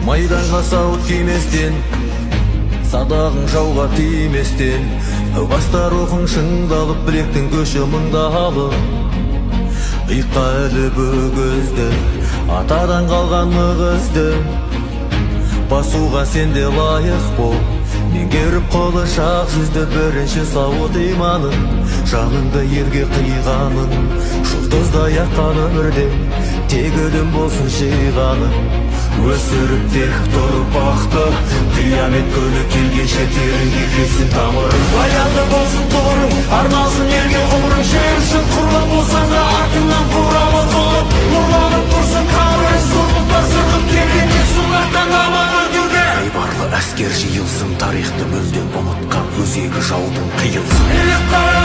майданға сауыт киместен, садағың жауға тиместен, бастар оқың шыңдалып, білектің көші мыңдалып. Иыққа іліп өгізді, атадан қалған мығызды, басуға сенде лайық бол. Меңгеріп қолы шақ жүзді бірінші сауыт иманын, жаныңды ерге қиғанын, жұлдыздай аққан өмірде тек өлім болсын жиғаның. Өсіріп тек тұрып бақты, қиямет күні келгенше терің кекесін тамырың. Баянды болсын тұғырың, арналсын елге ғұмырың. Жер үшін құрлы болсаң да артыңнан қуралы қылып, нұрланып тұрсын қабырың. Сұлбықтар сырғып келген тек сұлақтан аман өтуге. Айбарлы әскер жиылсын, тарихты мүлдем ұмытқан өзегі жаудың қиылсын.